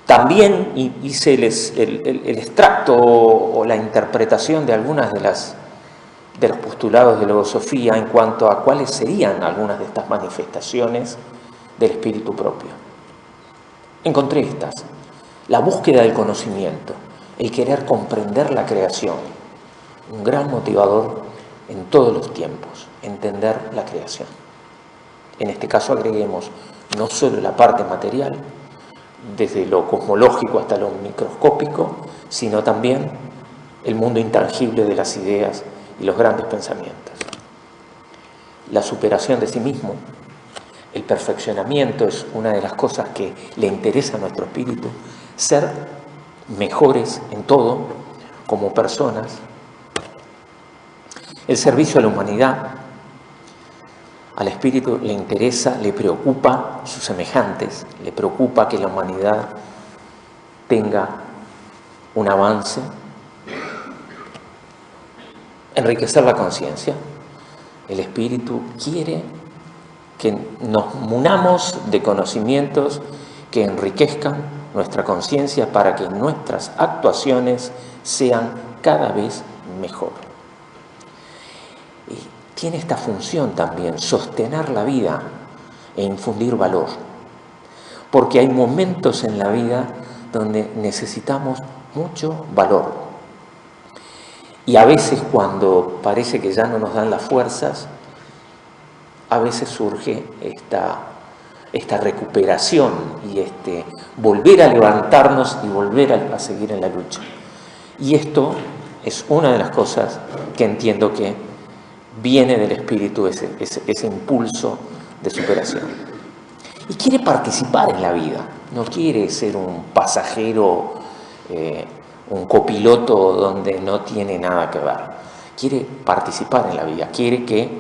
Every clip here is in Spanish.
También hice el extracto o la interpretación de algunas de los postulados de logosofía en cuanto a cuáles serían algunas de estas manifestaciones del espíritu propio. Encontré estas: la búsqueda del conocimiento, el querer comprender la creación, un gran motivador en todos los tiempos, entender la creación. En este caso agreguemos no solo la parte material, desde lo cosmológico hasta lo microscópico, sino también el mundo intangible de las ideas y los grandes pensamientos. La superación de sí mismo, el perfeccionamiento es una de las cosas que le interesa a nuestro espíritu, ser mejores en todo como personas, el servicio a la humanidad. Al espíritu le interesa, le preocupa sus semejantes, le preocupa que la humanidad tenga un avance, enriquecer la conciencia. El espíritu quiere que nos munamos de conocimientos que enriquezcan nuestra conciencia para que nuestras actuaciones sean cada vez mejor. Tiene esta función también, sostener la vida e infundir valor. Porque hay momentos en la vida donde necesitamos mucho valor. Y a veces cuando parece que ya no nos dan las fuerzas, a veces surge esta recuperación y volver a levantarnos y volver a seguir en la lucha. Y esto es una de las cosas que entiendo que viene del espíritu, ese impulso de superación. Y quiere participar en la vida, no quiere ser un pasajero, un copiloto donde no tiene nada que ver. Quiere participar en la vida, quiere que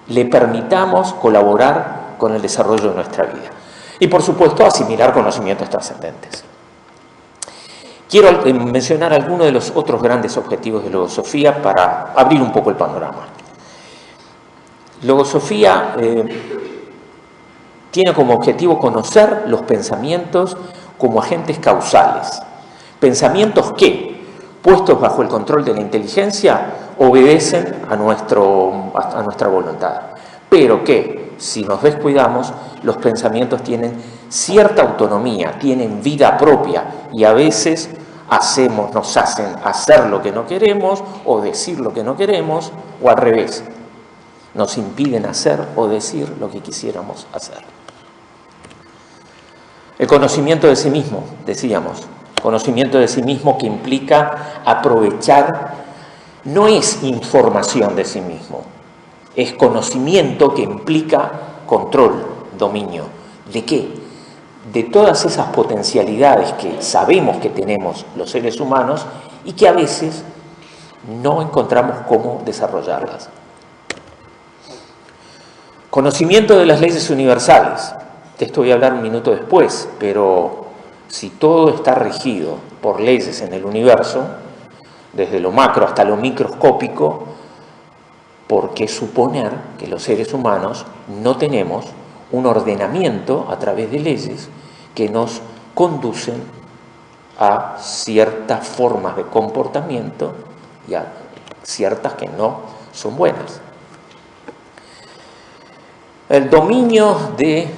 le permitamos colaborar con el desarrollo de nuestra vida. Y por supuesto asimilar conocimientos trascendentes. Quiero mencionar algunos de los otros grandes objetivos de logosofía para abrir un poco el panorama. Logosofía tiene como objetivo conocer los pensamientos como agentes causales. Pensamientos que, puestos bajo el control de la inteligencia, obedecen a nuestra voluntad. Pero que, si nos descuidamos, los pensamientos tienen cierta autonomía, tienen vida propia y a veces nos hacen hacer lo que no queremos o decir lo que no queremos, o al revés, nos impiden hacer o decir lo que quisiéramos hacer. El conocimiento de sí mismo, decíamos, conocimiento de sí mismo que implica aprovechar, no es información de sí mismo, es conocimiento que implica control, dominio. ¿De qué? De todas esas potencialidades que sabemos que tenemos los seres humanos y que a veces no encontramos cómo desarrollarlas. Conocimiento de las leyes universales. De esto voy a hablar un minuto después, pero si todo está regido por leyes en el universo, desde lo macro hasta lo microscópico, ¿por qué suponer que los seres humanos no tenemos un ordenamiento a través de leyes que nos conducen a ciertas formas de comportamiento y a ciertas que no son buenas? El dominio de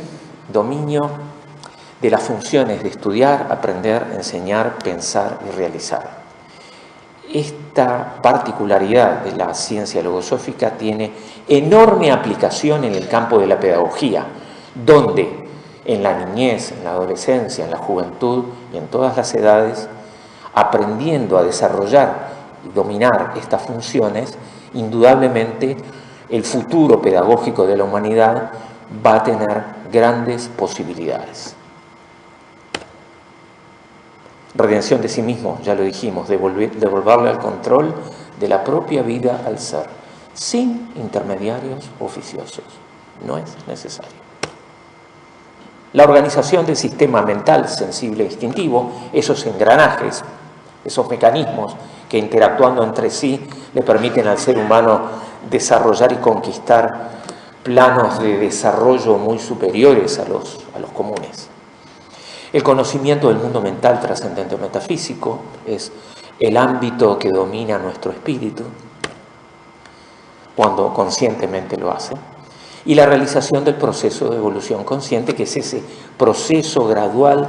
las funciones de estudiar, aprender, enseñar, pensar y realizar. Esta particularidad de la ciencia logosófica tiene enorme aplicación en el campo de la pedagogía, donde en la niñez, en la adolescencia, en la juventud y en todas las edades, aprendiendo a desarrollar y dominar estas funciones, indudablemente el futuro pedagógico de la humanidad va a tener grandes posibilidades. Redención de sí mismo, ya lo dijimos, devolverle el control de la propia vida al ser, sin intermediarios oficiosos. No es necesario. La organización del sistema mental, sensible e instintivo, esos engranajes, esos mecanismos que interactuando entre sí le permiten al ser humano desarrollar y conquistar planos de desarrollo muy superiores a los comunes. El conocimiento del mundo mental trascendente o metafísico es el ámbito que domina nuestro espíritu cuando conscientemente lo hace. Y la realización del proceso de evolución consciente, que es ese proceso gradual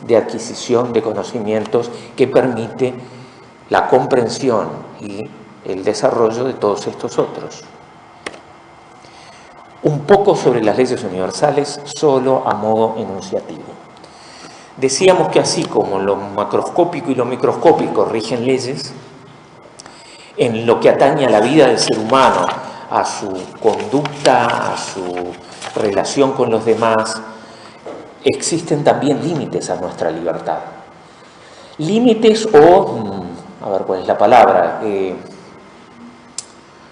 de adquisición de conocimientos que permite la comprensión y el desarrollo de todos estos otros. Un poco sobre las leyes universales, solo a modo enunciativo. Decíamos que así como lo macroscópico y lo microscópico rigen leyes, en lo que atañe a la vida del ser humano, a su conducta, a su relación con los demás, existen también límites a nuestra libertad. Límites o, a ver cuál es la palabra,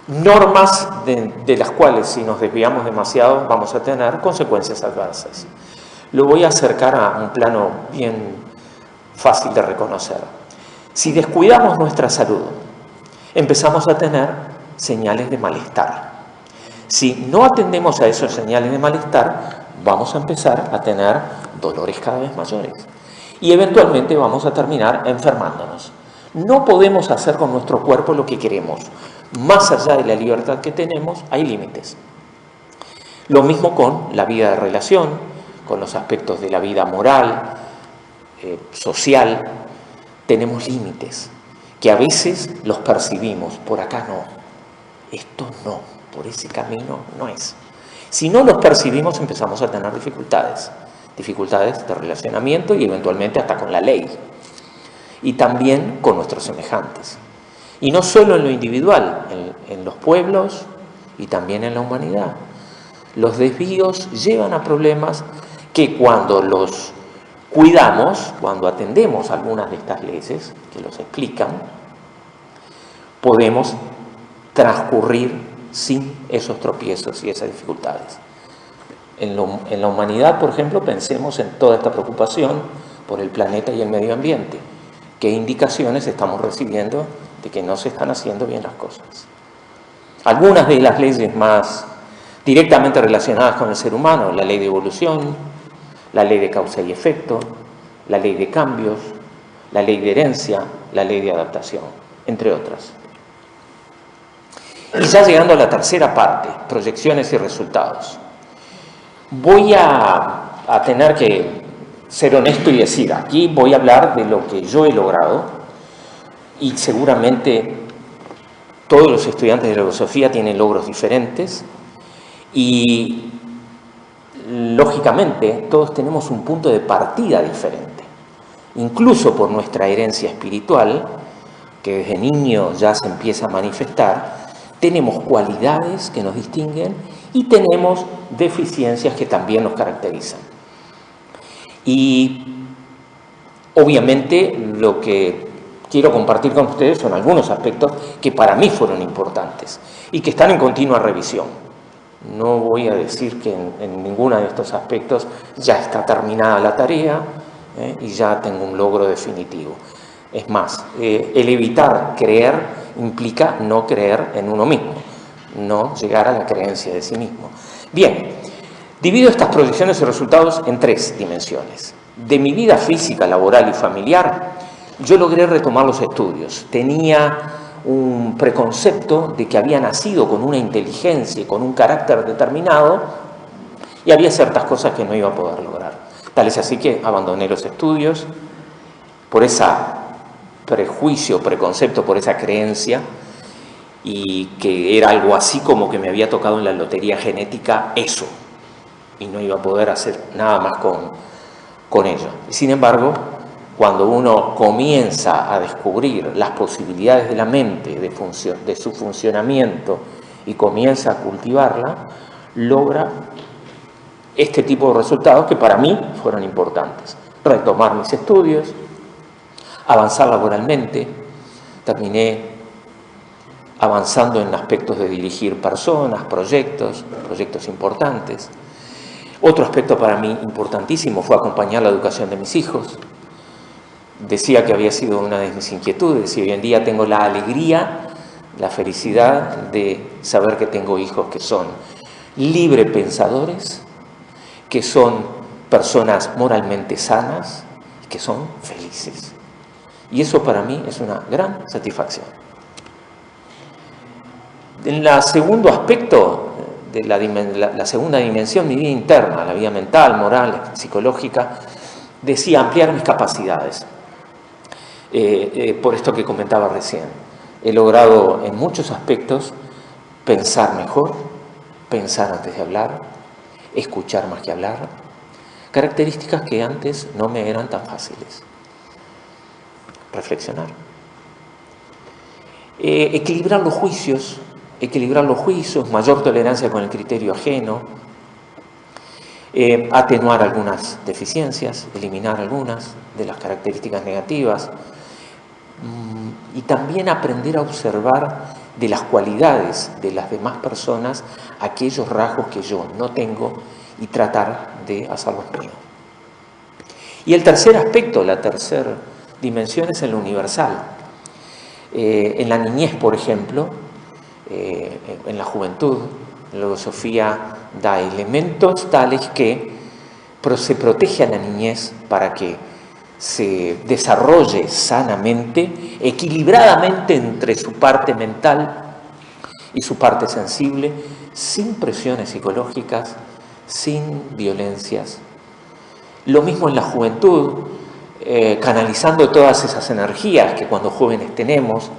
normas de las cuales si nos desviamos demasiado vamos a tener consecuencias adversas. Lo voy a acercar a un plano bien fácil de reconocer. Si descuidamos nuestra salud, empezamos a tener señales de malestar. Si no atendemos a esos señales de malestar, vamos a empezar a tener dolores cada vez mayores. Y eventualmente vamos a terminar enfermándonos. No podemos hacer con nuestro cuerpo lo que queremos. Más allá de la libertad que tenemos, hay límites. Lo mismo con la vida de relación, con los aspectos de la vida moral, social. Tenemos límites que a veces los percibimos. Por acá no. Esto no. Por ese camino no es. Si no los percibimos, empezamos a tener dificultades. Dificultades de relacionamiento y eventualmente hasta con la ley. Y también con nuestros semejantes. Y no solo en lo individual, en los pueblos y también en la humanidad. Los desvíos llevan a problemas que cuando los cuidamos, cuando atendemos algunas de estas leyes que los explican, podemos transcurrir sin esos tropiezos y esas dificultades. En la humanidad, por ejemplo, pensemos en toda esta preocupación por el planeta y el medio ambiente. ¿Qué indicaciones estamos recibiendo de que no se están haciendo bien las cosas? Algunas de las leyes más directamente relacionadas con el ser humano, la ley de evolución, la ley de causa y efecto, la ley de cambios, la ley de herencia, la ley de adaptación, entre otras. Y ya llegando a la tercera parte, proyecciones y resultados. Voy a tener que ser honesto y decir, aquí voy a hablar de lo que yo he logrado y seguramente todos los estudiantes de filosofía tienen logros diferentes y lógicamente todos tenemos un punto de partida diferente, incluso por nuestra herencia espiritual, que desde niño ya se empieza a manifestar. Tenemos cualidades que nos distinguen y tenemos deficiencias que también nos caracterizan. Y obviamente lo que quiero compartir con ustedes son algunos aspectos que para mí fueron importantes y que están en continua revisión. No voy a decir que en ninguno de estos aspectos ya está terminada la tarea y ya tengo un logro definitivo. Es más, el evitar creer implica no creer en uno mismo, no llegar a la creencia de sí mismo. Bien, divido estas proyecciones y resultados en tres dimensiones. De mi vida física, laboral y familiar, yo logré retomar los estudios. Tenía un preconcepto de que había nacido con una inteligencia y con un carácter determinado y había ciertas cosas que no iba a poder lograr. Tal es así que abandoné los estudios por ese prejuicio, preconcepto, por esa creencia, y que era algo así como que me había tocado en la lotería genética eso, y no iba a poder hacer nada más con ello. Sin embargo, cuando uno comienza a descubrir las posibilidades de la mente, de su funcionamiento, y comienza a cultivarla, logra este tipo de resultados que para mí fueron importantes. Retomar mis estudios, avanzar laboralmente, terminé avanzando en aspectos de dirigir personas, proyectos importantes. Otro aspecto para mí importantísimo fue acompañar la educación de mis hijos. Decía que había sido una de mis inquietudes y hoy en día tengo la alegría, la felicidad de saber que tengo hijos que son libre pensadores, que son personas moralmente sanas y que son felices. Y eso para mí es una gran satisfacción. En el segundo aspecto, de la segunda dimensión, mi vida interna, la vida mental, moral, psicológica, decía ampliar mis capacidades. Por esto que comentaba recién, he logrado en muchos aspectos pensar mejor, pensar antes de hablar, escuchar más que hablar, características que antes no me eran tan fáciles. Reflexionar. Equilibrar los juicios, mayor tolerancia con el criterio ajeno, atenuar algunas deficiencias, eliminar algunas de las características negativas, y también aprender a observar de las cualidades de las demás personas aquellos rasgos que yo no tengo y tratar de hacerlos míos. Y el tercer aspecto, la tercera dimensión, es en lo universal. En la niñez, por ejemplo, en la juventud, la filosofía da elementos tales que se protege a la niñez para que se desarrolle sanamente, equilibradamente entre su parte mental y su parte sensible, sin presiones psicológicas, sin violencias. Lo mismo en la juventud, canalizando todas esas energías que cuando jóvenes tenemos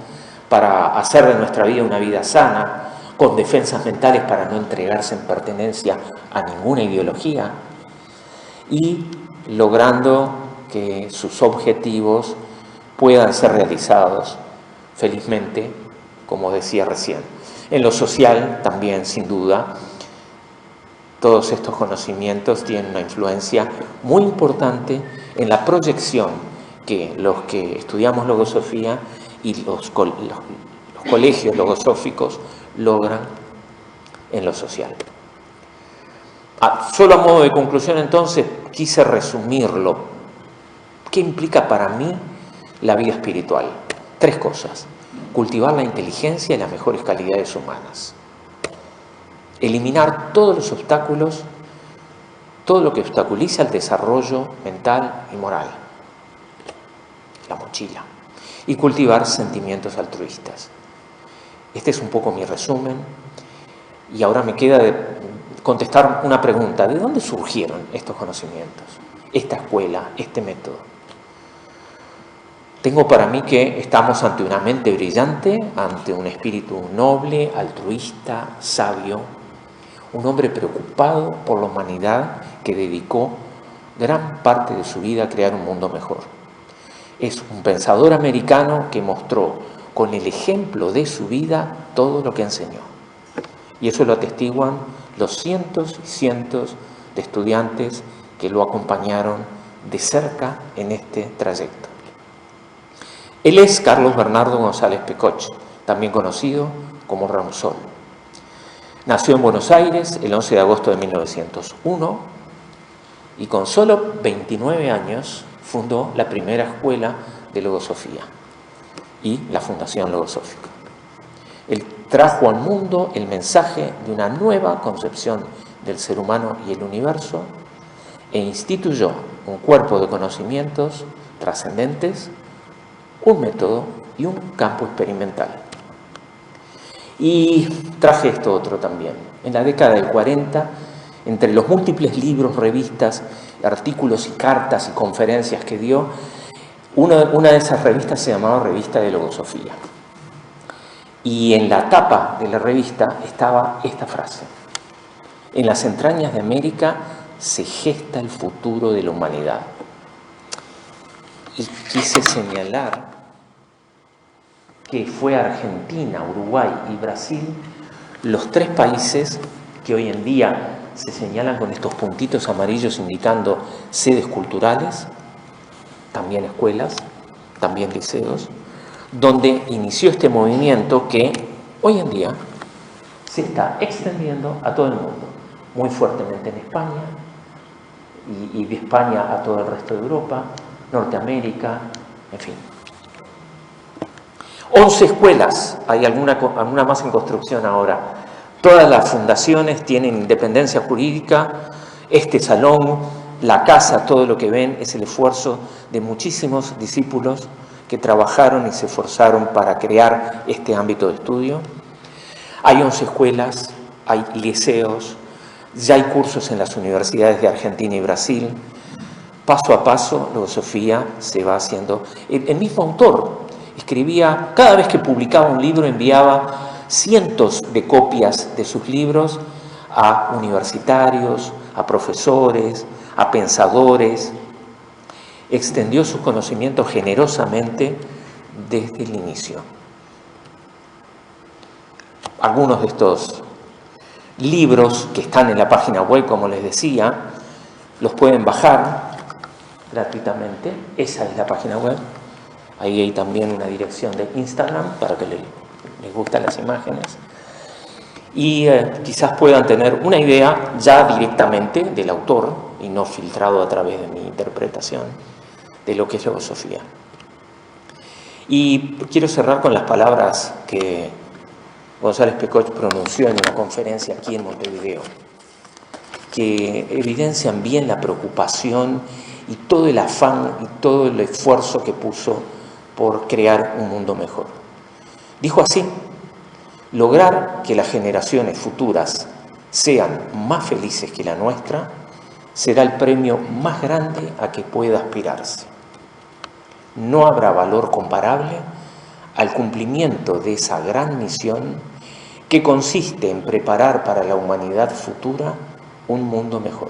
para hacer de nuestra vida una vida sana, con defensas mentales para no entregarse en pertenencia a ninguna ideología y logrando que sus objetivos puedan ser realizados felizmente, como decía recién. En lo social también, sin duda, todos estos conocimientos tienen una influencia muy importante en la proyección que los que estudiamos logosofía y los colegios logosóficos logran en lo social. Solo a modo de conclusión, entonces, quise resumirlo. ¿Qué implica para mí la vida espiritual? 3 cosas. Cultivar la inteligencia y las mejores calidades humanas. Eliminar todos los obstáculos, todo lo que obstaculiza el desarrollo mental y moral. La mochila. Y cultivar sentimientos altruistas. Este es un poco mi resumen. Y ahora me queda de contestar una pregunta. ¿De dónde surgieron estos conocimientos? Esta escuela, este método. Tengo para mí que estamos ante una mente brillante, ante un espíritu noble, altruista, sabio, un hombre preocupado por la humanidad que dedicó gran parte de su vida a crear un mundo mejor. Es un pensador americano que mostró con el ejemplo de su vida todo lo que enseñó. Y eso lo atestiguan los cientos y cientos de estudiantes que lo acompañaron de cerca en este trayecto. Él es Carlos Bernardo González Pecoch, también conocido como Ramsol. Nació en Buenos Aires el 11 de agosto de 1901 y con solo 29 años fundó la primera escuela de logosofía y la Fundación Logosófica. Él trajo al mundo el mensaje de una nueva concepción del ser humano y el universo e instituyó un cuerpo de conocimientos trascendentes, un método y un campo experimental. Y traje esto otro también. En la década del 40, entre los múltiples libros, revistas, artículos y cartas y conferencias que dio, una de esas revistas se llamaba Revista de Logosofía. Y en la tapa de la revista estaba esta frase: en las entrañas de América se gesta el futuro de la humanidad. Y quise señalar que fue Argentina, Uruguay y Brasil los 3 países que hoy en día se señalan con estos puntitos amarillos indicando sedes culturales, también escuelas, también liceos, donde inició este movimiento que hoy en día se está extendiendo a todo el mundo, muy fuertemente en España y de España a todo el resto de Europa, Norteamérica, en fin. 11 escuelas, hay alguna más en construcción ahora. Todas las fundaciones tienen independencia jurídica. Este salón la casa, todo lo que ven, es el esfuerzo de muchísimos discípulos que trabajaron y se esforzaron para crear este ámbito de estudio. Hay 11 escuelas, hay liceos, ya hay cursos en las universidades de Argentina y Brasil. Paso a paso, luego Sofía se va haciendo. El mismo autor escribía, cada vez que publicaba un libro, enviaba cientos de copias de sus libros a universitarios, a profesores, a pensadores. Extendió sus conocimientos generosamente desde el inicio. Algunos de estos libros que están en la página web, como les decía, los pueden bajar gratuitamente. Esa es la página web. Ahí hay también una dirección de Instagram para que les gustan las imágenes. Y quizás puedan tener una idea ya directamente del autor y no filtrado a través de mi interpretación de lo que es logosofía. Y quiero cerrar con las palabras que González Pecoch pronunció en una conferencia aquí en Montevideo, que evidencian bien la preocupación y todo el afán y todo el esfuerzo que puso por crear un mundo mejor. Dijo así: lograr que las generaciones futuras sean más felices que la nuestra será el premio más grande a que pueda aspirarse. No habrá valor comparable al cumplimiento de esa gran misión que consiste en preparar para la humanidad futura un mundo mejor.